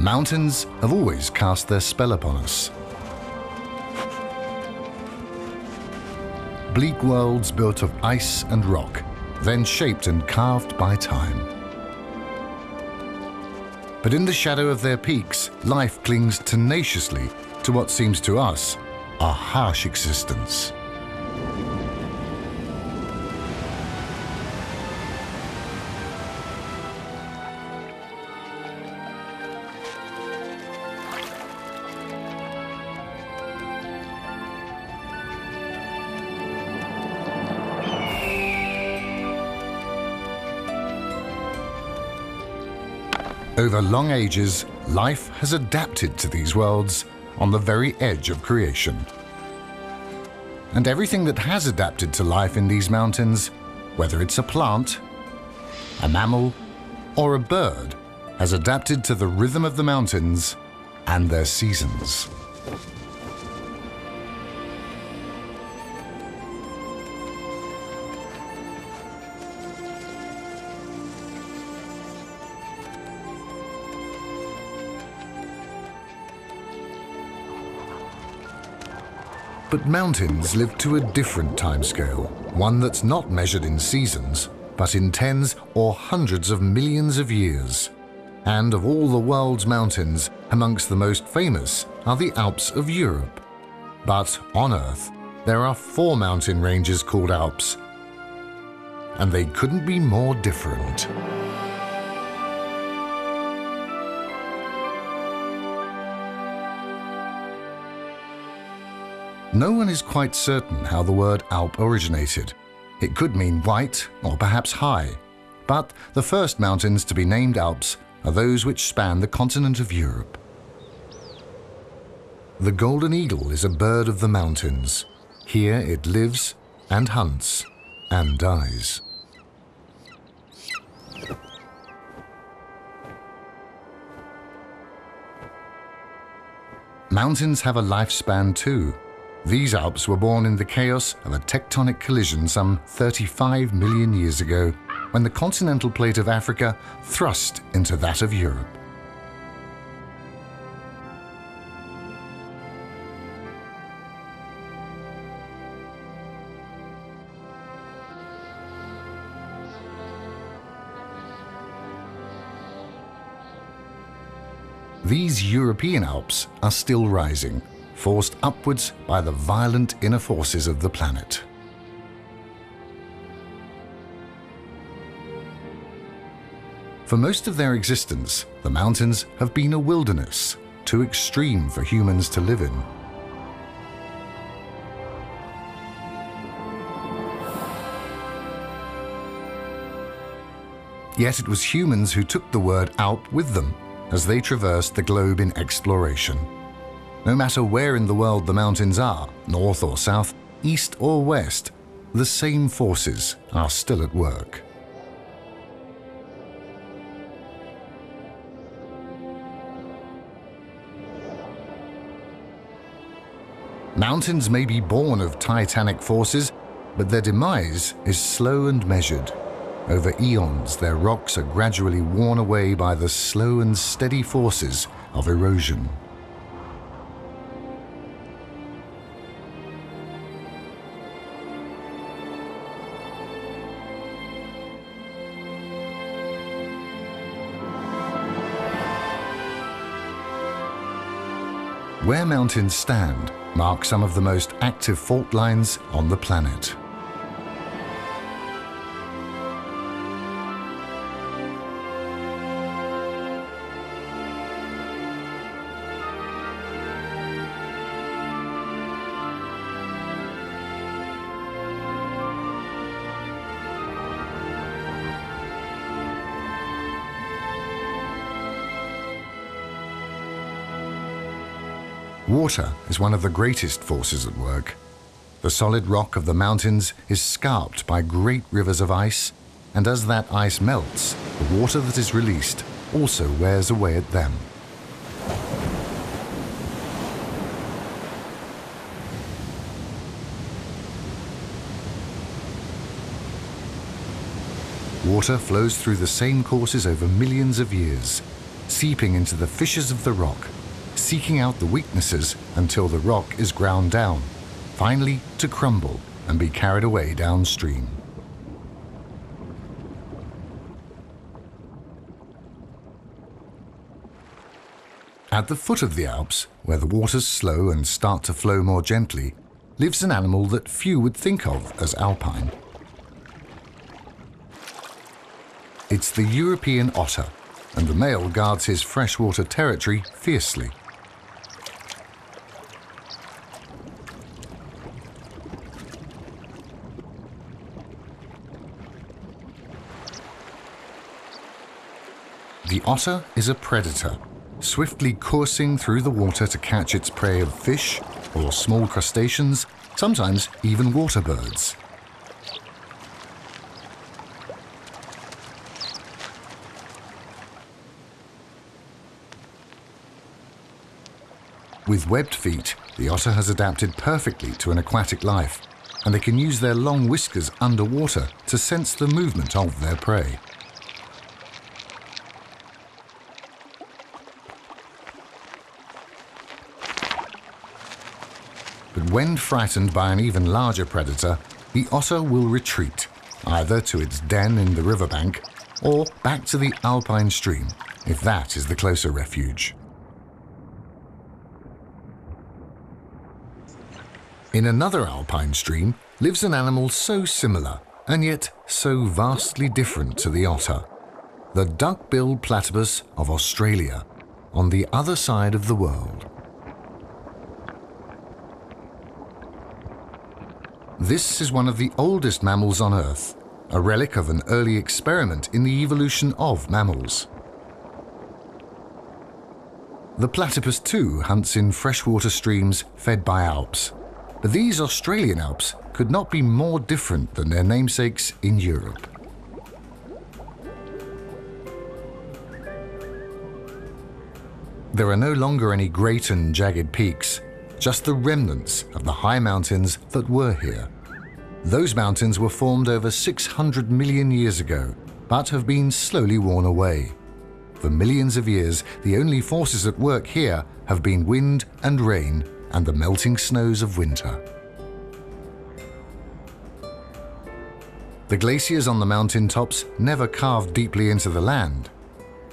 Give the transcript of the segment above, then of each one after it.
Mountains have always cast their spell upon us. Bleak worlds built of ice and rock, then shaped and carved by time. But in the shadow of their peaks, life clings tenaciously to what seems to us a harsh existence. Over long ages, life has adapted to these worlds on the very edge of creation. And everything that has adapted to life in these mountains, whether it's a plant, a mammal, or a bird, has adapted to the rhythm of the mountains and their seasons. But mountains live to a different timescale, one that's not measured in seasons, but in tens or hundreds of millions of years. And of all the world's mountains, amongst the most famous are the Alps of Europe. But on Earth, there are 4 mountain ranges called Alps, and they couldn't be more different. No one is quite certain how the word Alp originated. It could mean white or perhaps high, but the first mountains to be named Alps are those which span the continent of Europe. The golden eagle is a bird of the mountains. Here it lives and hunts and dies. Mountains have a lifespan too. These Alps were born in the chaos of a tectonic collision some 35 million years ago, when the continental plate of Africa thrust into that of Europe. These European Alps are still rising, forced upwards by the violent inner forces of the planet. For most of their existence, the mountains have been a wilderness, too extreme for humans to live in. Yet it was humans who took the word Alp with them as they traversed the globe in exploration. No matter where in the world the mountains are, north or south, east or west, the same forces are still at work. Mountains may be born of titanic forces, but their demise is slow and measured. Over eons, their rocks are gradually worn away by the slow and steady forces of erosion. Where mountains stand mark some of the most active fault lines on the planet. Water is one of the greatest forces at work. The solid rock of the mountains is scarped by great rivers of ice, and as that ice melts, the water that is released also wears away at them. Water flows through the same courses over millions of years. seeping into the fissures of the rock, seeking out the weaknesses until the rock is ground down, finally to crumble and be carried away downstream. At the foot of the Alps, where the waters slow and start to flow more gently, lives an animal that few would think of as alpine. It's the European otter, and the male guards his freshwater territory fiercely. The otter is a predator, swiftly coursing through the water to catch its prey of fish or small crustaceans, sometimes even water birds. With webbed feet, the otter has adapted perfectly to an aquatic life, and they can use their long whiskers underwater to sense the movement of their prey. But when frightened by an even larger predator, the otter will retreat, either to its den in the riverbank or back to the alpine stream, if that is the closer refuge. In another alpine stream lives an animal so similar and yet so vastly different to the otter, the duck-billed platypus of Australia, on the other side of the world. This is one of the oldest mammals on Earth, a relic of an early experiment in the evolution of mammals. The platypus too hunts in freshwater streams fed by Alps, but these Australian Alps could not be more different than their namesakes in Europe. There are no longer any great and jagged peaks, just the remnants of the high mountains that were here. Those mountains were formed over 600 million years ago, but have been slowly worn away. For millions of years, the only forces at work here have been wind and rain and the melting snows of winter. The glaciers on the mountain tops never carved deeply into the land.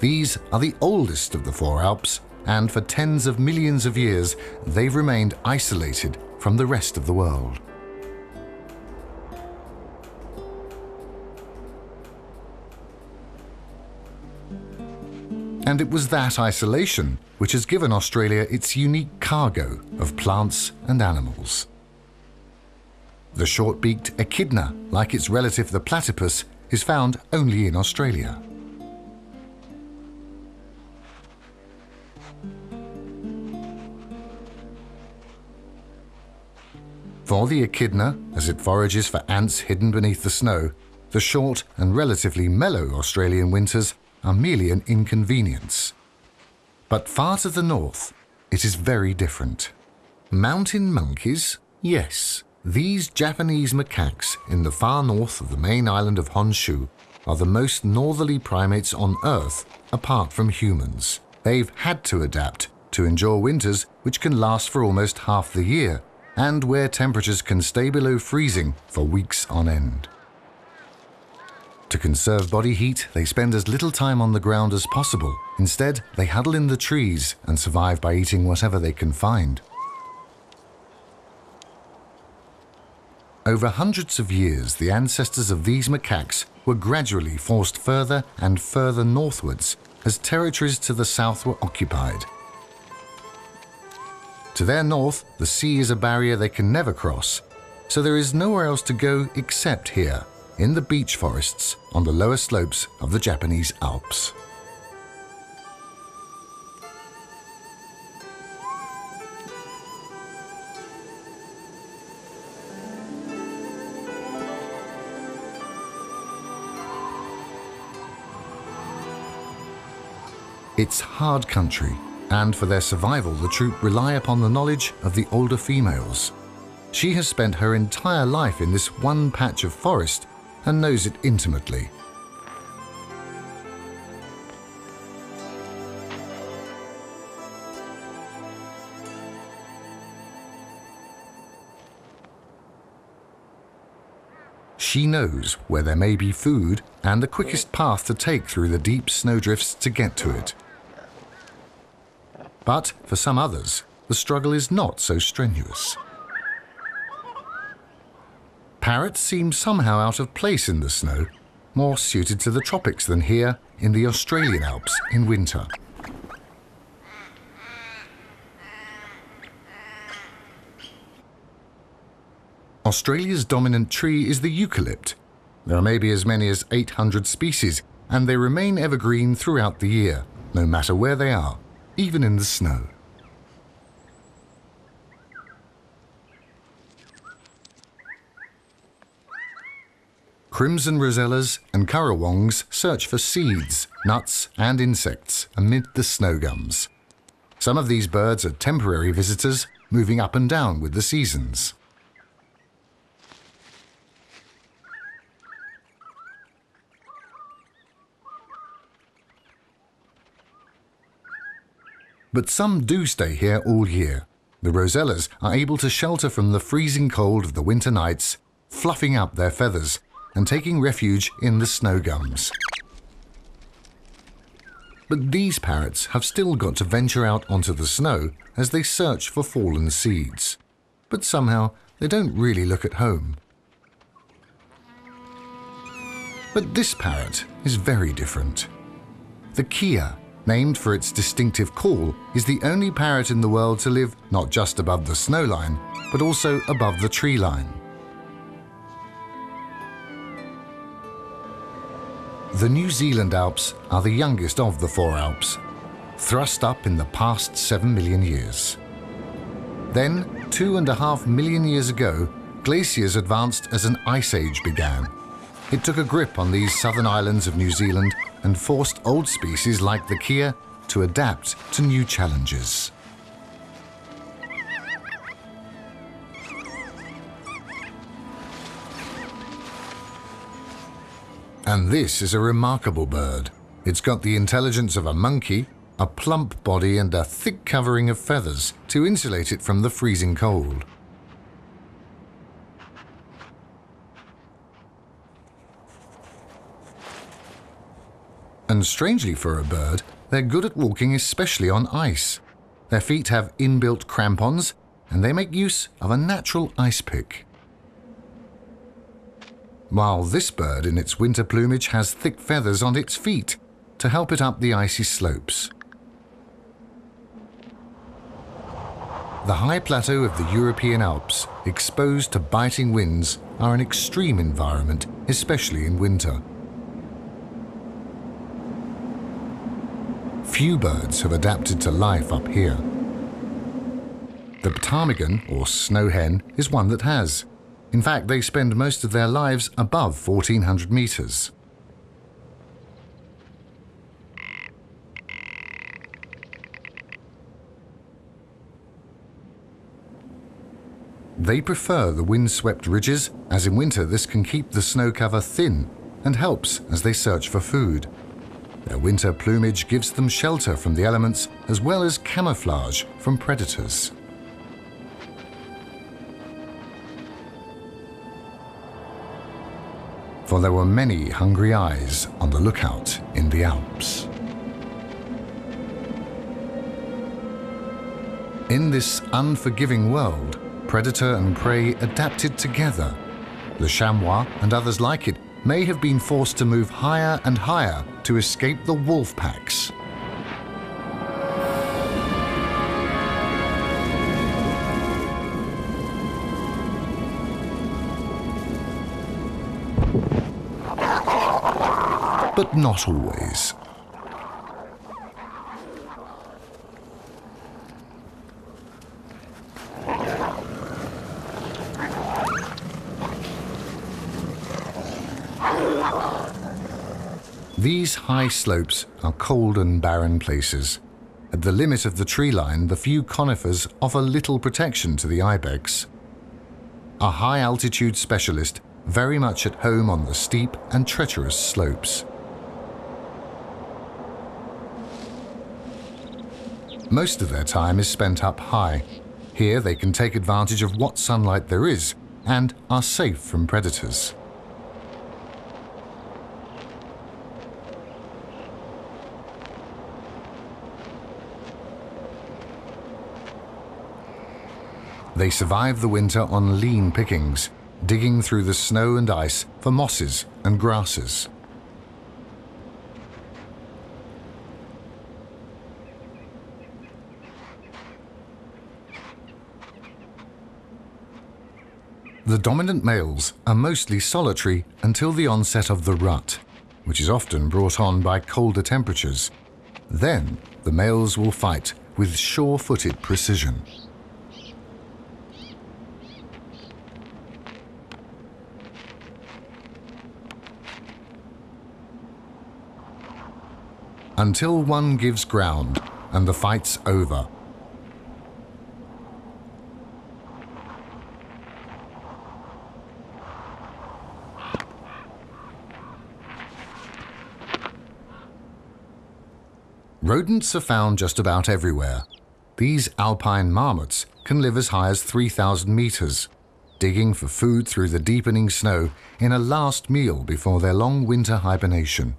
These are the oldest of the four Alps, and for tens of millions of years, they've remained isolated from the rest of the world. And it was that isolation which has given Australia its unique cargo of plants and animals. The short-beaked echidna, like its relative the platypus, is found only in Australia. For the echidna, as it forages for ants hidden beneath the snow, the short and relatively mellow Australian winters are merely an inconvenience. But far to the north, it is very different. Mountain monkeys? Yes, these Japanese macaques in the far north of the main island of Honshu are the most northerly primates on Earth apart from humans. They've had to adapt to endure winters which can last for almost half the year, and where temperatures can stay below freezing for weeks on end. To conserve body heat, they spend as little time on the ground as possible. Instead, they huddle in the trees and survive by eating whatever they can find. Over hundreds of years, the ancestors of these macaques were gradually forced further and further northwards as territories to the south were occupied. To their north, the sea is a barrier they can never cross, so there is nowhere else to go except here, in the beech forests on the lower slopes of the Japanese Alps. It's hard country, and for their survival the troop rely upon the knowledge of the older females. She has spent her entire life in this one patch of forest and knows it intimately. She knows where there may be food and the quickest path to take through the deep snowdrifts to get to it. But for some others, the struggle is not so strenuous. Parrots seem somehow out of place in the snow, more suited to the tropics than here in the Australian Alps in winter. Australia's dominant tree is the eucalypt. There are maybe as many as 800 species, and they remain evergreen throughout the year, no matter where they are, even in the snow. Crimson rosellas and currawongs search for seeds, nuts and insects amid the snow gums. Some of these birds are temporary visitors, moving up and down with the seasons. But some do stay here all year. The rosellas are able to shelter from the freezing cold of the winter nights, fluffing up their feathers and taking refuge in the snow gums. But these parrots have still got to venture out onto the snow as they search for fallen seeds. But somehow they don't really look at home. But this parrot is very different. The kea, named for its distinctive call, is the only parrot in the world to live not just above the snow line, but also above the tree line. The New Zealand Alps are the youngest of the four Alps, thrust up in the past 7 million years. Then, 2.5 million years ago, glaciers advanced as an ice age began. It took a grip on these southern islands of New Zealand and forced old species like the kea to adapt to new challenges. And this is a remarkable bird. It's got the intelligence of a monkey, a plump body and a thick covering of feathers to insulate it from the freezing cold. And strangely for a bird, they're good at walking, especially on ice. Their feet have inbuilt crampons, and they make use of a natural ice pick. While this bird in its winter plumage has thick feathers on its feet to help it up the icy slopes. The high plateau of the European Alps, exposed to biting winds, are an extreme environment, especially in winter. Few birds have adapted to life up here. The ptarmigan, or snow hen, is one that has. In fact, they spend most of their lives above 1,400 meters. They prefer the wind-swept ridges, as in winter this can keep the snow cover thin and helps as they search for food. Their winter plumage gives them shelter from the elements as well as camouflage from predators. For there were many hungry eyes on the lookout in the Alps. In this unforgiving world, predator and prey adapted together. The chamois and others like it may have been forced to move higher and higher to escape the wolf packs. But not always. These high slopes are cold and barren places. At the limit of the tree line, the few conifers offer little protection to the ibex. A high-altitude specialist, very much at home on the steep and treacherous slopes. Most of their time is spent up high. Here they can take advantage of what sunlight there is and are safe from predators. They survive the winter on lean pickings, digging through the snow and ice for mosses and grasses. The dominant males are mostly solitary until the onset of the rut, which is often brought on by colder temperatures. Then the males will fight with sure-footed precision. Until one gives ground and the fight's over. Rodents are found just about everywhere. These alpine marmots can live as high as 3,000 meters, digging for food through the deepening snow in a last meal before their long winter hibernation.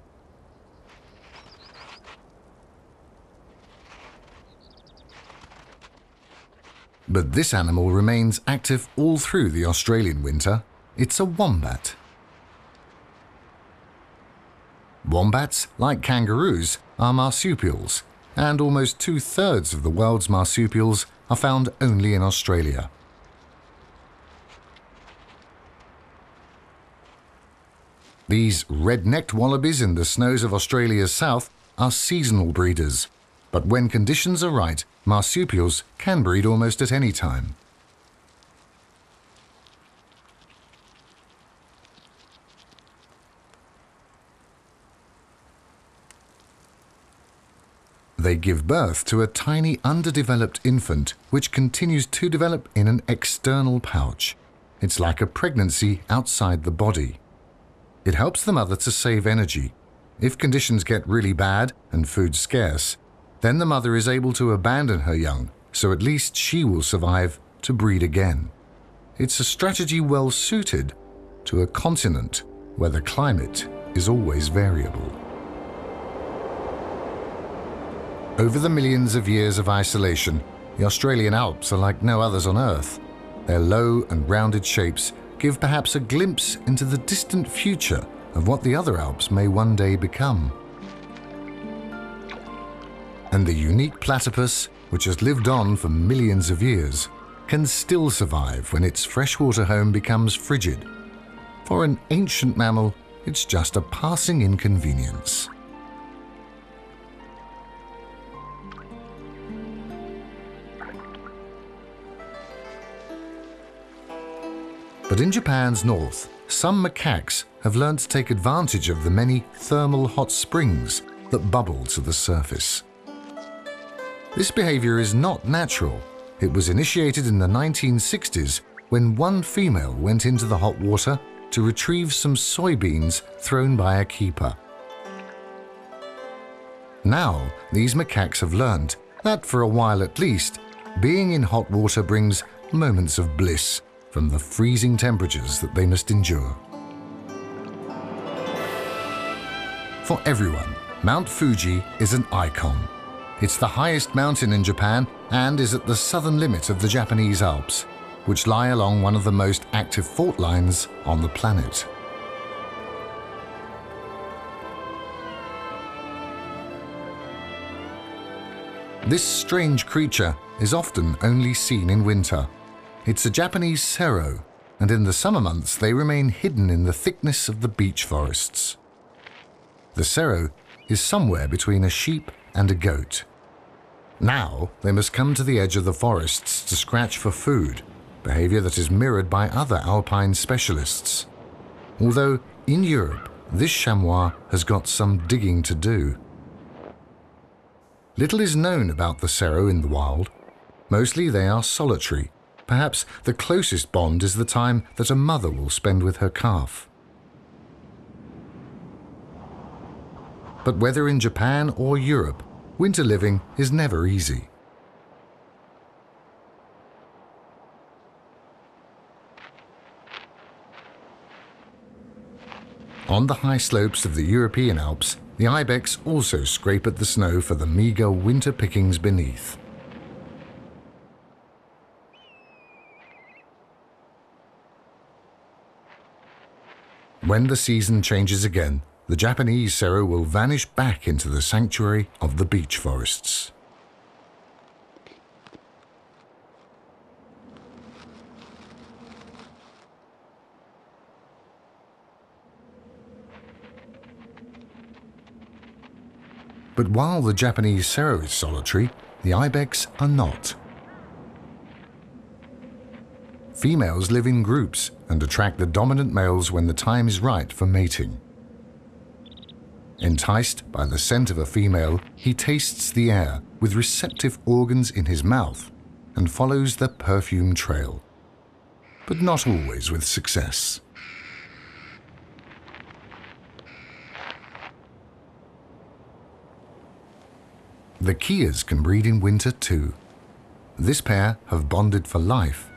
But this animal remains active all through the Australian winter. It's a wombat. Wombats, like kangaroos, are marsupials, and almost 2/3 of the world's marsupials are found only in Australia. These red-necked wallabies in the snows of Australia's south are seasonal breeders, but when conditions are right, marsupials can breed almost at any time. They give birth to a tiny underdeveloped infant which continues to develop in an external pouch. It's like a pregnancy outside the body. It helps the mother to save energy. If conditions get really bad and food scarce, then the mother is able to abandon her young, so at least she will survive to breed again. It's a strategy well suited to a continent where the climate is always variable. Over the millions of years of isolation, the Australian Alps are like no others on Earth. Their low and rounded shapes give perhaps a glimpse into the distant future of what the other Alps may one day become. And the unique platypus, which has lived on for millions of years, can still survive when its freshwater home becomes frigid. For an ancient mammal, it's just a passing inconvenience. But in Japan's north, some macaques have learned to take advantage of the many thermal hot springs that bubble to the surface. This behavior is not natural. It was initiated in the 1960s when one female went into the hot water to retrieve some soybeans thrown by a keeper. Now, these macaques have learned that for a while at least, being in hot water brings moments of bliss from the freezing temperatures that they must endure. For everyone, Mount Fuji is an icon. It's the highest mountain in Japan and is at the southern limit of the Japanese Alps, which lie along one of the most active fault lines on the planet. This strange creature is often only seen in winter. It's a Japanese sero, and in the summer months they remain hidden in the thickness of the beech forests. The sero is somewhere between a sheep and a goat. Now they must come to the edge of the forests to scratch for food, behavior that is mirrored by other alpine specialists. Although in Europe, this chamois has got some digging to do. Little is known about the sero in the wild. Mostly they are solitary. Perhaps the closest bond is the time that a mother will spend with her calf. But whether in Japan or Europe, winter living is never easy. On the high slopes of the European Alps, the ibex also scrape at the snow for the meager winter pickings beneath. When the season changes again, the Japanese serow will vanish back into the sanctuary of the beech forests. But while the Japanese serow is solitary, the ibex are not. Females live in groups and attract the dominant males when the time is right for mating. Enticed by the scent of a female, he tastes the air with receptive organs in his mouth and follows the perfume trail, but not always with success. The keas can breed in winter too. This pair have bonded for life.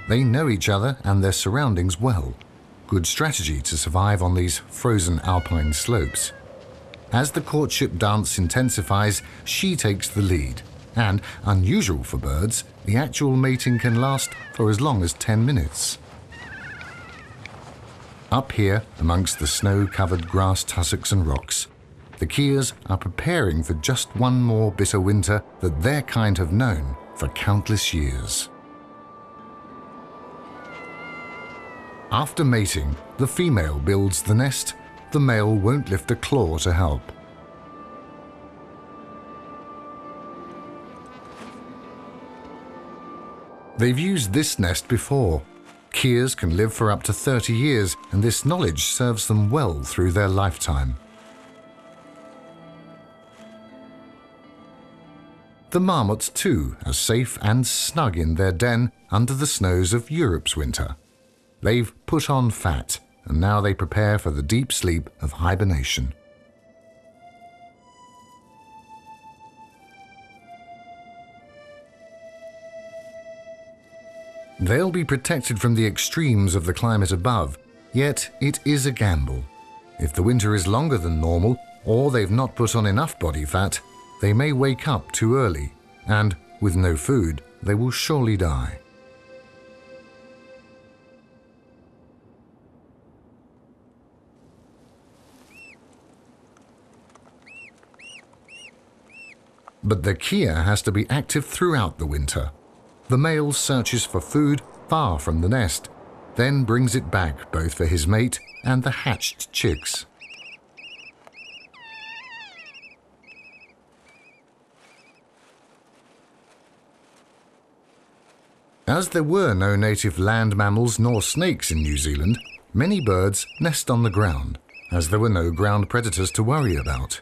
They know each other and their surroundings well. Good strategy to survive on these frozen alpine slopes. As the courtship dance intensifies, she takes the lead. And, unusual for birds, the actual mating can last for as long as 10 minutes. Up here, amongst the snow-covered grass tussocks and rocks, the keas are preparing for just one more bitter winter that their kind have known for countless years. After mating, the female builds the nest. The male won't lift a claw to help. They've used this nest before. Keas can live for up to 30 years, and this knowledge serves them well through their lifetime. The marmots, too, are safe and snug in their den under the snows of Europe's winter. They've put on fat, and now they prepare for the deep sleep of hibernation. They'll be protected from the extremes of the climate above, yet it is a gamble. If the winter is longer than normal, or they've not put on enough body fat, they may wake up too early, and, with no food, they will surely die. But the kea has to be active throughout the winter. The male searches for food far from the nest, then brings it back both for his mate and the hatched chicks. As there were no native land mammals nor snakes in New Zealand, many birds nest on the ground, as there were no ground predators to worry about.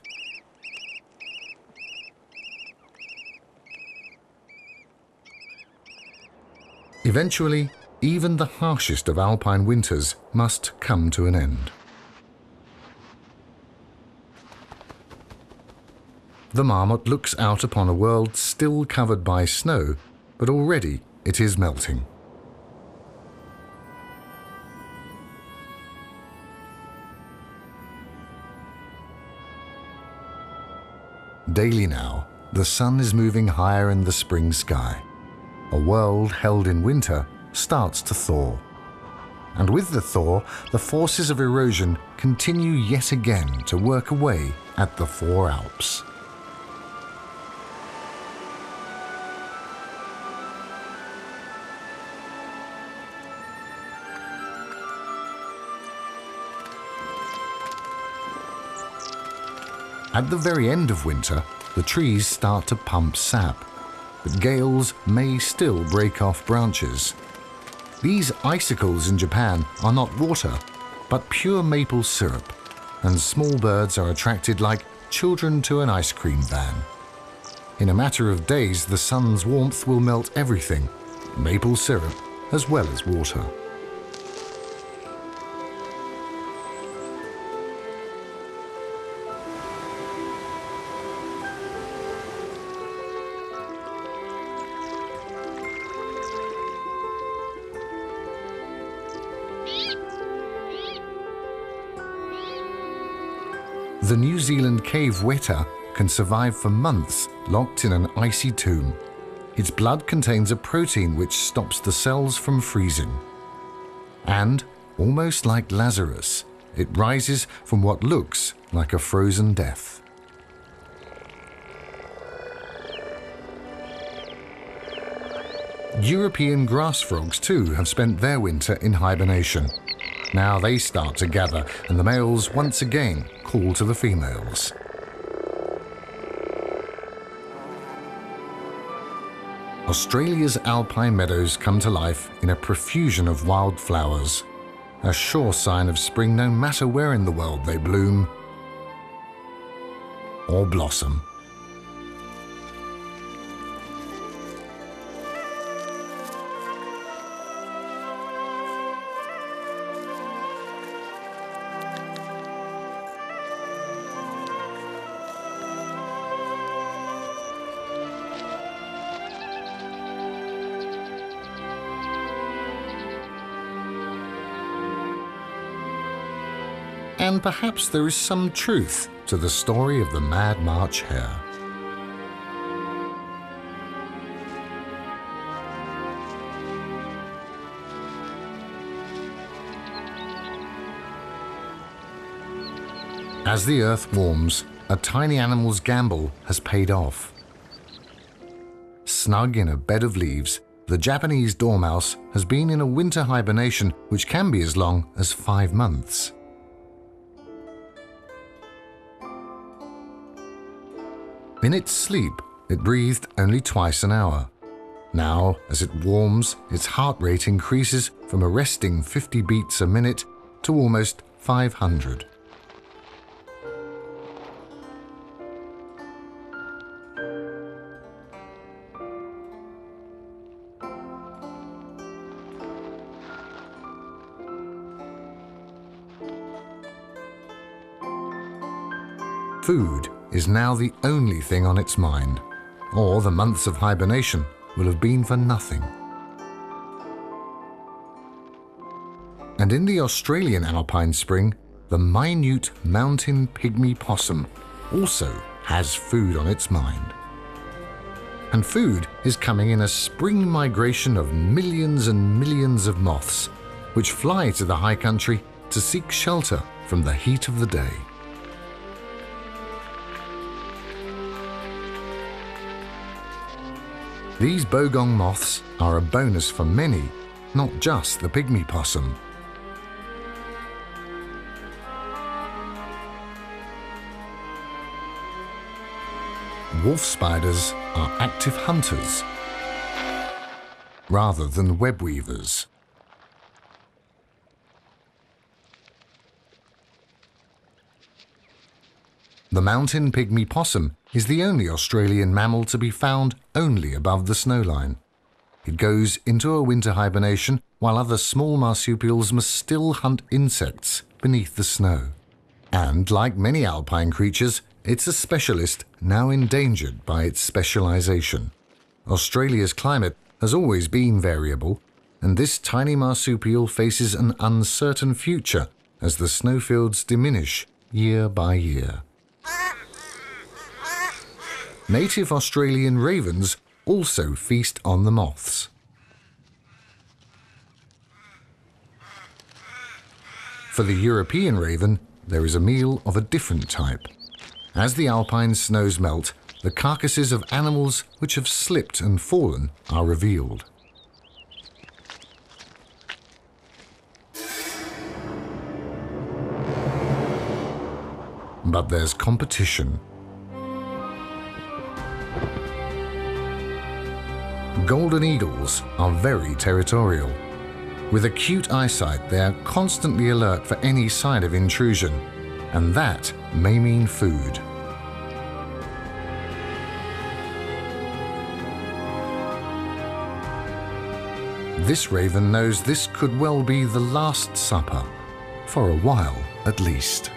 Eventually, even the harshest of alpine winters must come to an end. The marmot looks out upon a world still covered by snow, but already it is melting. Daily now, the sun is moving higher in the spring sky. A world held in winter starts to thaw. And with the thaw, the forces of erosion continue yet again to work away at the four Alps. At the very end of winter, the trees start to pump sap, but gales may still break off branches. These icicles in Japan are not water, but pure maple syrup, and small birds are attracted like children to an ice cream van. In a matter of days, the sun's warmth will melt everything, maple syrup as well as water. The New Zealand cave weta can survive for months locked in an icy tomb. Its blood contains a protein which stops the cells from freezing. And, almost like Lazarus, it rises from what looks like a frozen death. European grass frogs too have spent their winter in hibernation. Now they start to gather, and the males once again call to the females. Australia's alpine meadows come to life in a profusion of wildflowers, a sure sign of spring no matter where in the world they bloom or blossom. And perhaps there is some truth to the story of the Mad March hare. As the earth warms, a tiny animal's gamble has paid off. Snug in a bed of leaves, the Japanese dormouse has been in a winter hibernation which can be as long as 5 months. In its sleep, it breathed only twice an hour. Now, as it warms, its heart rate increases from a resting 50 beats a minute to almost 500. Food is now the only thing on its mind, or the months of hibernation will have been for nothing. And in the Australian alpine spring, the minute mountain pygmy possum also has food on its mind. And food is coming in a spring migration of millions and millions of moths, which fly to the high country to seek shelter from the heat of the day. These bogong moths are a bonus for many, not just the pygmy possum. Wolf spiders are active hunters rather than web weavers. The mountain pygmy possum is the only Australian mammal to be found only above the snowline. It goes into a winter hibernation while other small marsupials must still hunt insects beneath the snow. And like many alpine creatures, it's a specialist now endangered by its specialization. Australia's climate has always been variable, and this tiny marsupial faces an uncertain future as the snowfields diminish year by year. Native Australian ravens also feast on the moths. For the European raven, there is a meal of a different type. As the alpine snows melt, the carcasses of animals which have slipped and fallen are revealed. But there's competition. Golden eagles are very territorial. With acute eyesight, they are constantly alert for any sign of intrusion, and that may mean food. This raven knows this could well be the last supper, for a while at least.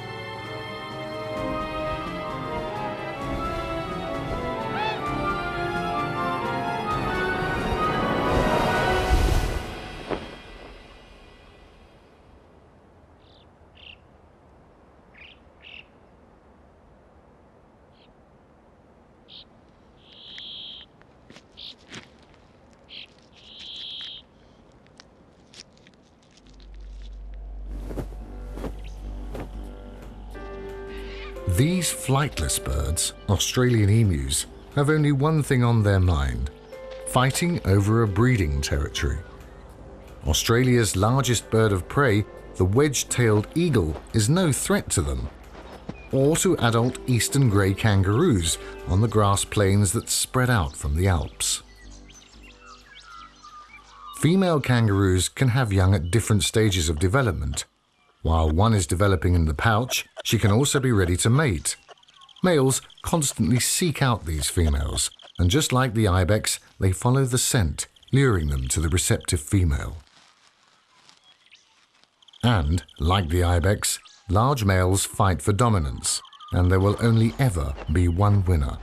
These flightless birds, Australian emus, have only one thing on their mind: fighting over a breeding territory. Australia's largest bird of prey, the wedge-tailed eagle, is no threat to them, or to adult eastern grey kangaroos on the grass plains that spread out from the Alps. Female kangaroos can have young at different stages of development. While one is developing in the pouch, she can also be ready to mate. Males constantly seek out these females, and just like the ibex, they follow the scent, luring them to the receptive female. And, like the ibex, large males fight for dominance, and there will only ever be one winner.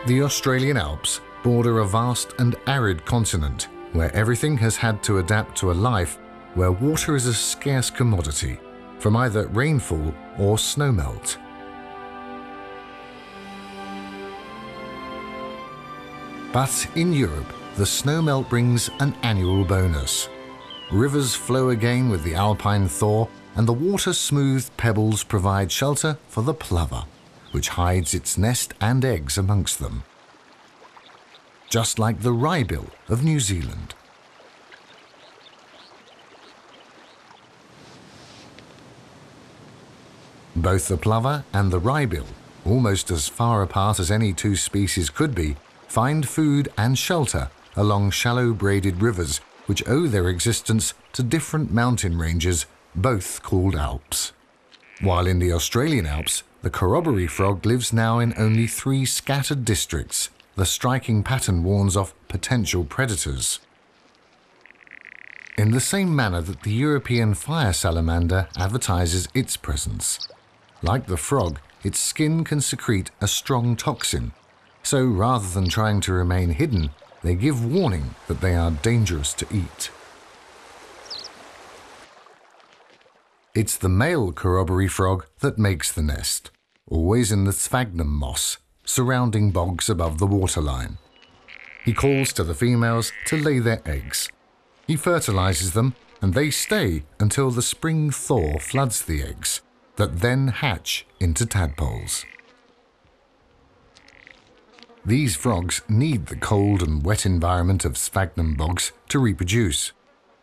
The Australian Alps border a vast and arid continent where everything has had to adapt to a life where water is a scarce commodity from either rainfall or snowmelt. But in Europe, the snowmelt brings an annual bonus. Rivers flow again with the alpine thaw, and the water-smoothed pebbles provide shelter for the plover, which hides its nest and eggs amongst them. Just like the wrybill of New Zealand. Both the plover and the wrybill, almost as far apart as any two species could be, find food and shelter along shallow braided rivers which owe their existence to different mountain ranges, both called Alps. While in the Australian Alps, the corroboree frog lives now in only 3 scattered districts, the striking pattern warns off potential predators. In the same manner that the European fire salamander advertises its presence. Like the frog, its skin can secrete a strong toxin, so rather than trying to remain hidden, they give warning that they are dangerous to eat. It's the male corroboree frog that makes the nest, always in the sphagnum moss, surrounding bogs above the waterline. He calls to the females to lay their eggs. He fertilizes them, and they stay until the spring thaw floods the eggs, that then hatch into tadpoles. These frogs need the cold and wet environment of sphagnum bogs to reproduce,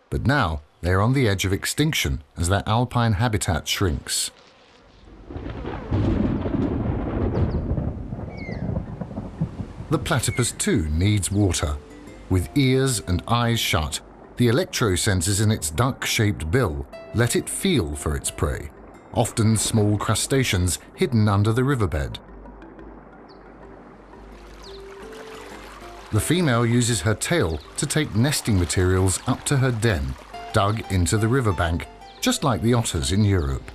but now they are on the edge of extinction as their alpine habitat shrinks. The platypus too needs water. With ears and eyes shut, the electrosensors in its duck-shaped bill let it feel for its prey, often small crustaceans hidden under the riverbed. The female uses her tail to take nesting materials up to her den, dug into the riverbank, just like the otters in Europe.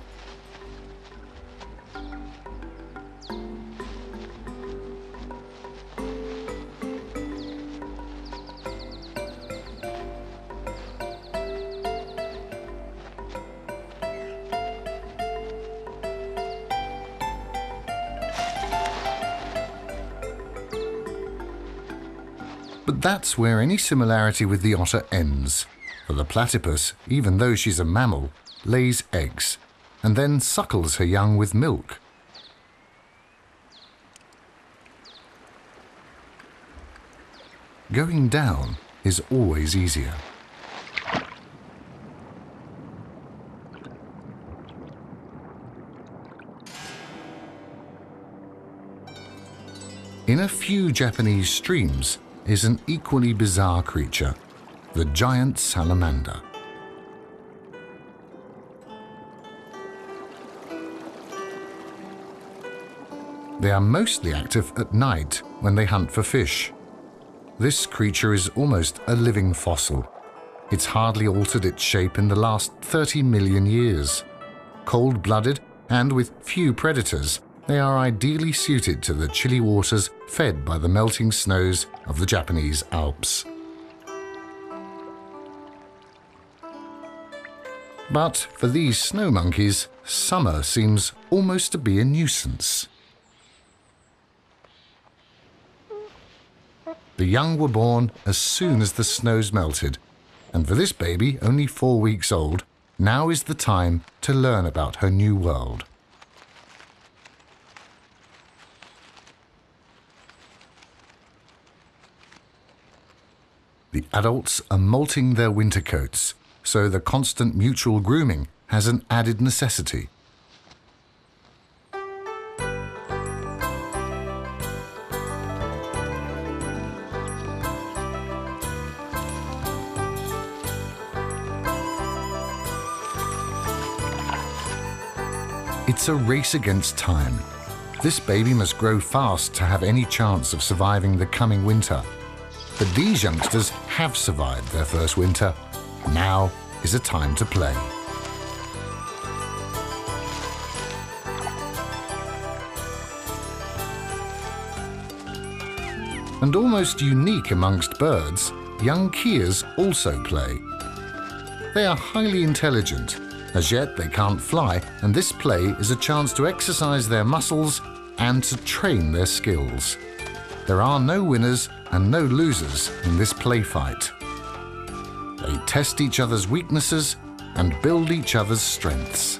But that's where any similarity with the otter ends. For the platypus, even though she's a mammal, lays eggs and then suckles her young with milk. Going down is always easier. In a few Japanese streams is an equally bizarre creature, the giant salamander. They are mostly active at night when they hunt for fish. This creature is almost a living fossil. It's hardly altered its shape in the last 30 million years. Cold-blooded and with few predators, they are ideally suited to the chilly waters fed by the melting snows of the Japanese Alps. But for these snow monkeys, summer seems almost to be a nuisance. The young were born as soon as the snows melted, and for this baby, only 4 weeks old, now is the time to learn about her new world. The adults are molting their winter coats, so the constant mutual grooming has an added necessity. It's a race against time. This baby must grow fast to have any chance of surviving the coming winter. But these youngsters have survived their first winter. Now is a time to play. And almost unique amongst birds, young keas also play. They are highly intelligent. As yet, they can't fly, and this play is a chance to exercise their muscles and to train their skills. There are no winners and no losers in this play fight. They test each other's weaknesses and build each other's strengths.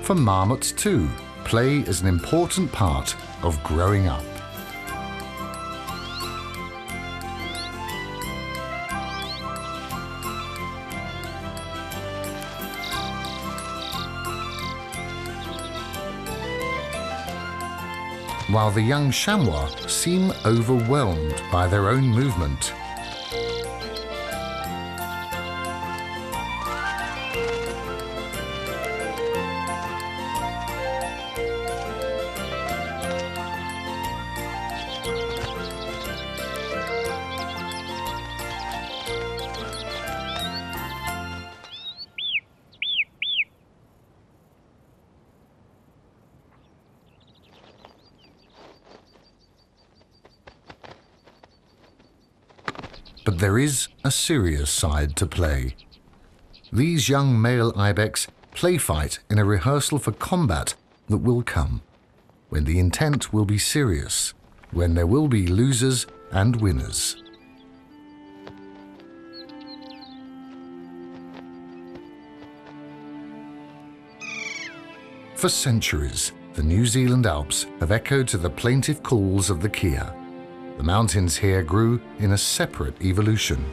For marmots too, play is an important part of growing up. While the young chamois seem overwhelmed by their own movement. But there is a serious side to play. These young male ibex play fight in a rehearsal for combat that will come, when the intent will be serious, when there will be losers and winners. For centuries, the New Zealand Alps have echoed to the plaintive calls of the kea. The mountains here grew in a separate evolution.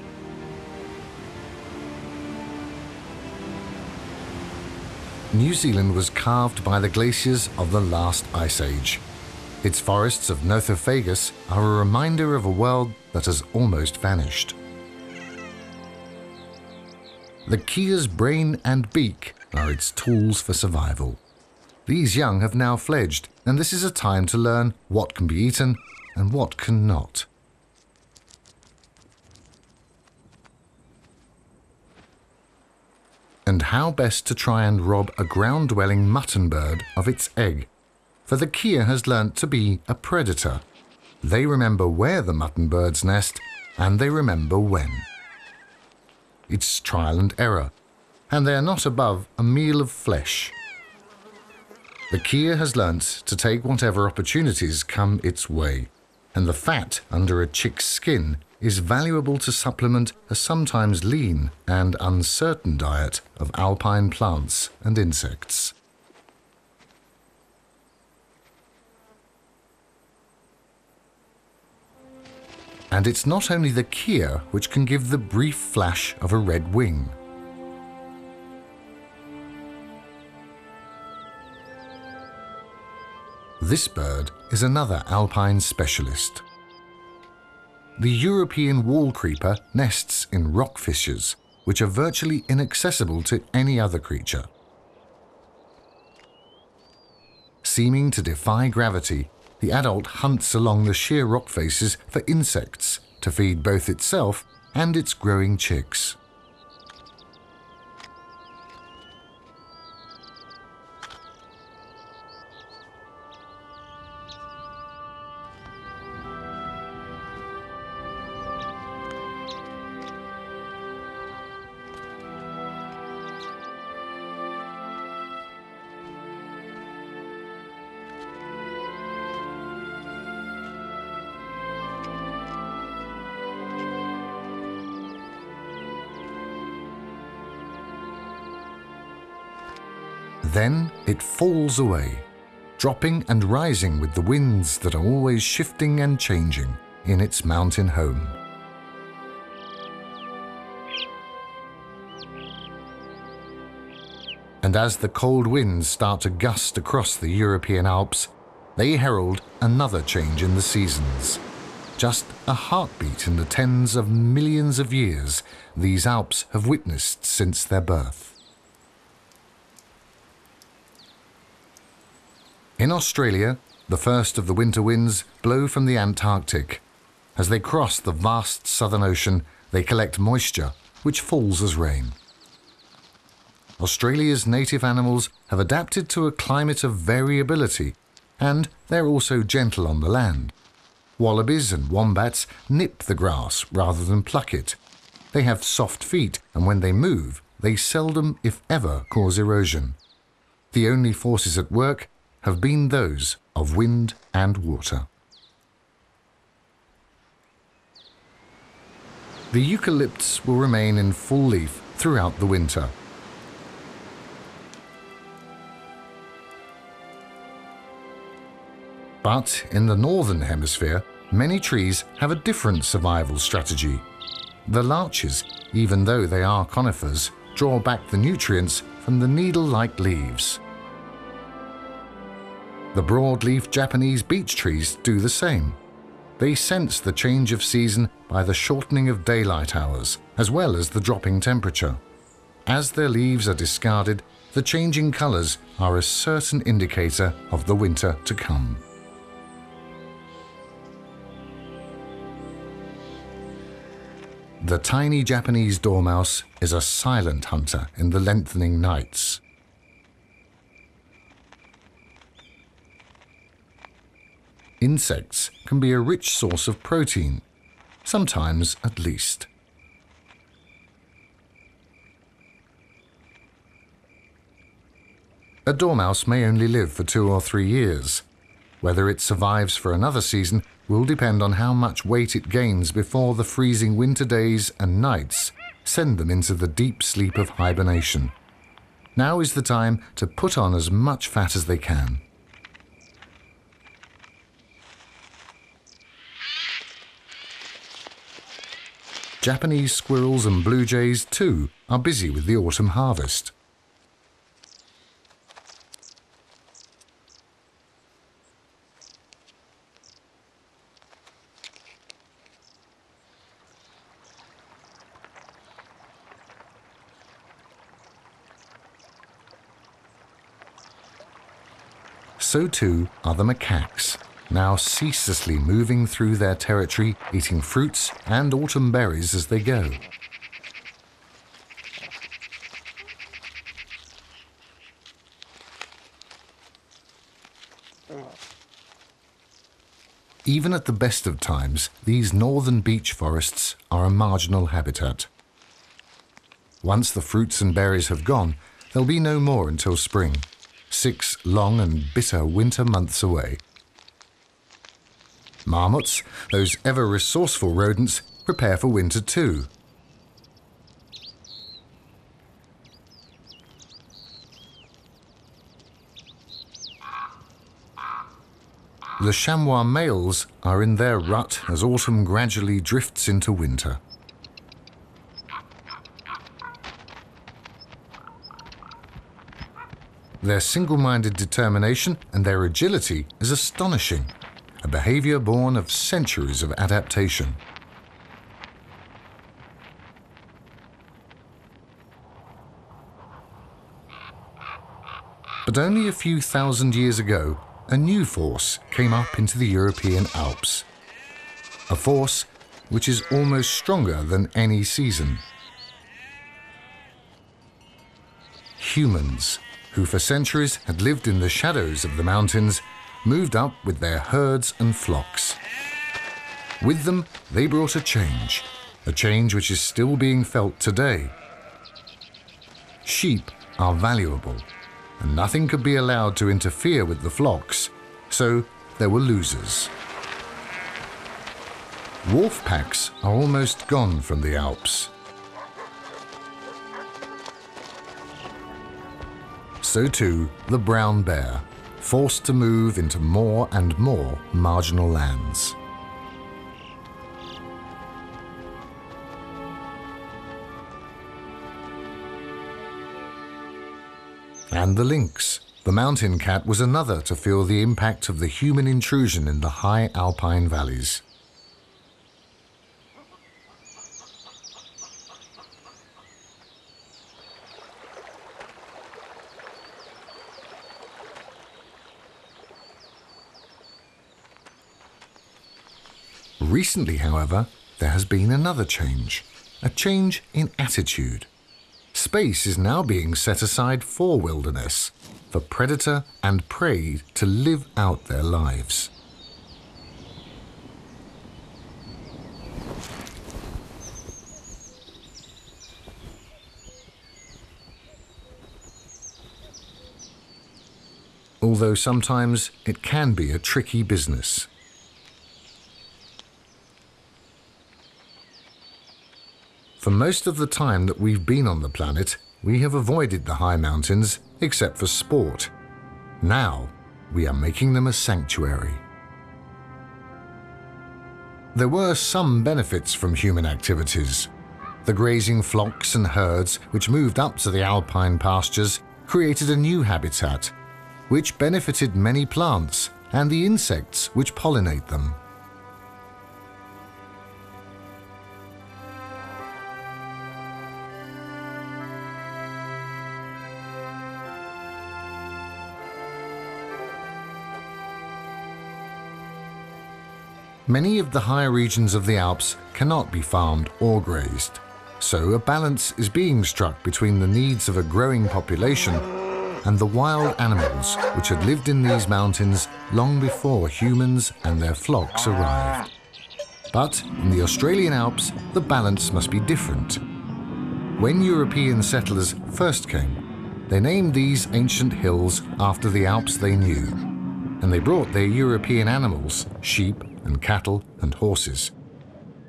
New Zealand was carved by the glaciers of the last ice age. Its forests of Nothofagus are a reminder of a world that has almost vanished. The kea's brain and beak are its tools for survival. These young have now fledged, and this is a time to learn what can be eaten and what cannot. And how best to try and rob a ground-dwelling mutton bird of its egg. For the kea has learnt to be a predator. They remember where the mutton birds nest, and they remember when. It's trial and error, and they are not above a meal of flesh. The kea has learnt to take whatever opportunities come its way, and the fat under a chick's skin is valuable to supplement a sometimes lean and uncertain diet of alpine plants and insects. And it's not only the kea which can give the brief flash of a red wing. This bird is another alpine specialist. The European wall creeper nests in rock fissures, which are virtually inaccessible to any other creature. Seeming to defy gravity, the adult hunts along the sheer rock faces for insects to feed both itself and its growing chicks. Then it falls away, dropping and rising with the winds that are always shifting and changing in its mountain home. And as the cold winds start to gust across the European Alps, they herald another change in the seasons. Just a heartbeat in the tens of millions of years these Alps have witnessed since their birth. In Australia, the first of the winter winds blow from the Antarctic. As they cross the vast Southern Ocean, they collect moisture, which falls as rain. Australia's native animals have adapted to a climate of variability, and they're also gentle on the land. Wallabies and wombats nip the grass rather than pluck it. They have soft feet, and when they move, they seldom, if ever, cause erosion. The only forces at work have been those of wind and water. The eucalypts will remain in full leaf throughout the winter. But in the northern hemisphere, many trees have a different survival strategy. The larches, even though they are conifers, draw back the nutrients from the needle-like leaves. The broadleaf Japanese beech trees do the same. They sense the change of season by the shortening of daylight hours, as well as the dropping temperature. As their leaves are discarded, the changing colors are a certain indicator of the winter to come. The tiny Japanese dormouse is a silent hunter in the lengthening nights. Insects can be a rich source of protein, sometimes at least. A dormouse may only live for 2 or 3 years. Whether it survives for another season will depend on how much weight it gains before the freezing winter days and nights send them into the deep sleep of hibernation. Now is the time to put on as much fat as they can. Japanese squirrels and blue jays, too, are busy with the autumn harvest. So too are the macaques, now ceaselessly moving through their territory, eating fruits and autumn berries as they go. Even at the best of times, these northern beech forests are a marginal habitat. Once the fruits and berries have gone, there'll be no more until spring. 6 long and bitter winter months away. Marmots, those ever resourceful rodents, prepare for winter too. The chamois males are in their rut as autumn gradually drifts into winter. Their single-minded determination and their agility is astonishing, a behavior born of centuries of adaptation. But only a few thousand years ago, a new force came up into the European Alps. A force which is almost stronger than any season. Humans, who for centuries had lived in the shadows of the mountains, moved up with their herds and flocks. With them, they brought a change which is still being felt today. Sheep are valuable, and nothing could be allowed to interfere with the flocks, so there were losers. Wolf packs are almost gone from the Alps. So too the brown bear, forced to move into more and more marginal lands. And the lynx. The mountain cat was another to feel the impact of the human intrusion in the high alpine valleys. Recently, however, there has been another change, a change in attitude. Space is now being set aside for wilderness, for predator and prey to live out their lives. Although sometimes it can be a tricky business. For most of the time that we've been on the planet, we have avoided the high mountains except for sport. Now, we are making them a sanctuary. There were some benefits from human activities. The grazing flocks and herds which moved up to the alpine pastures created a new habitat, which benefited many plants and the insects which pollinate them. Many of the higher regions of the Alps cannot be farmed or grazed, so a balance is being struck between the needs of a growing population and the wild animals which had lived in these mountains long before humans and their flocks arrived. But in the Australian Alps, the balance must be different. When European settlers first came, they named these ancient hills after the Alps they knew, and they brought their European animals, sheep and cattle and horses.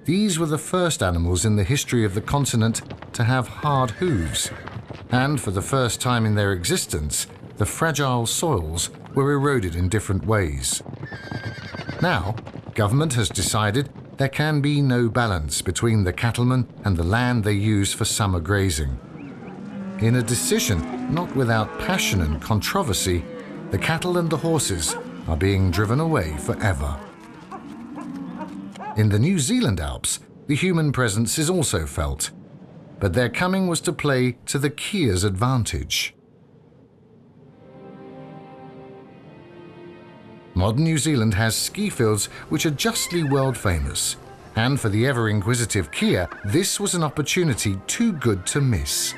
These were the first animals in the history of the continent to have hard hooves, and for the first time in their existence, the fragile soils were eroded in different ways. Now, government has decided there can be no balance between the cattlemen and the land they use for summer grazing. In a decision not without passion and controversy, the cattle and the horses are being driven away forever. In the New Zealand Alps, the human presence is also felt, but their coming was to play to the kia's advantage. Modern New Zealand has ski fields which are justly world famous, and for the ever-inquisitive kia, this was an opportunity too good to miss.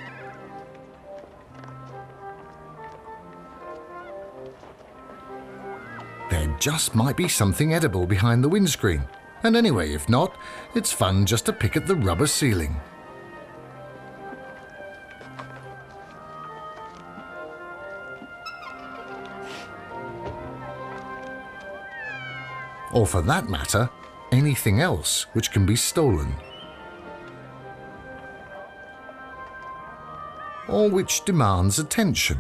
There just might be something edible behind the windscreen. And anyway, if not, it's fun just to pick at the rubber ceiling. Or for that matter, anything else which can be stolen. Or which demands attention.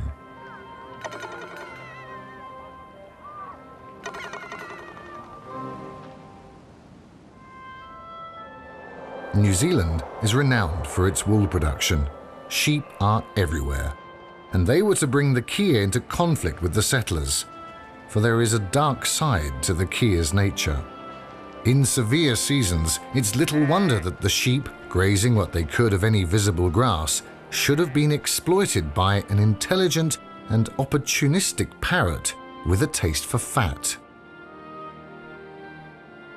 New Zealand is renowned for its wool production. Sheep are everywhere, and they were to bring the kia into conflict with the settlers, for there is a dark side to the kia's nature. In severe seasons, it's little wonder that the sheep, grazing what they could of any visible grass, should have been exploited by an intelligent and opportunistic parrot with a taste for fat.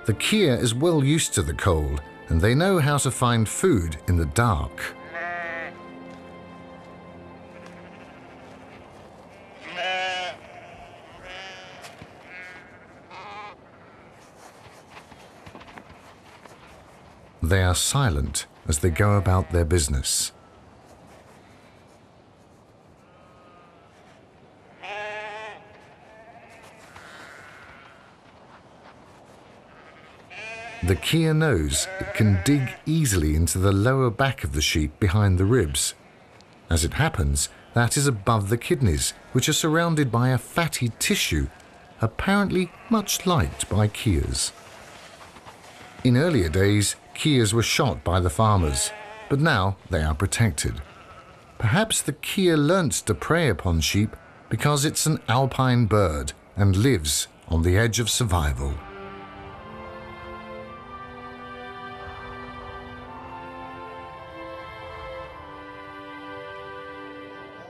The kia is well used to the cold, and they know how to find food in the dark. They are silent as they go about their business. The kia knows it can dig easily into the lower back of the sheep behind the ribs. As it happens, that is above the kidneys, which are surrounded by a fatty tissue, apparently much liked by keas. In earlier days, keas were shot by the farmers, but now they are protected. Perhaps the kea learnt to prey upon sheep because it's an alpine bird and lives on the edge of survival.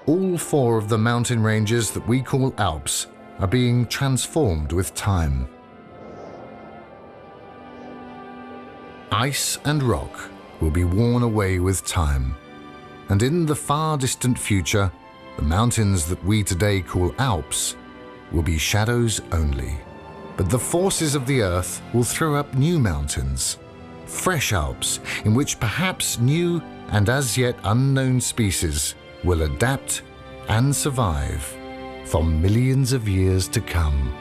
All four of the mountain ranges that we call Alps are being transformed with time. Ice and rock will be worn away with time, and in the far distant future, the mountains that we today call Alps will be shadows only. But the forces of the earth will throw up new mountains, fresh Alps in which perhaps new and as yet unknown species will adapt and survive for millions of years to come.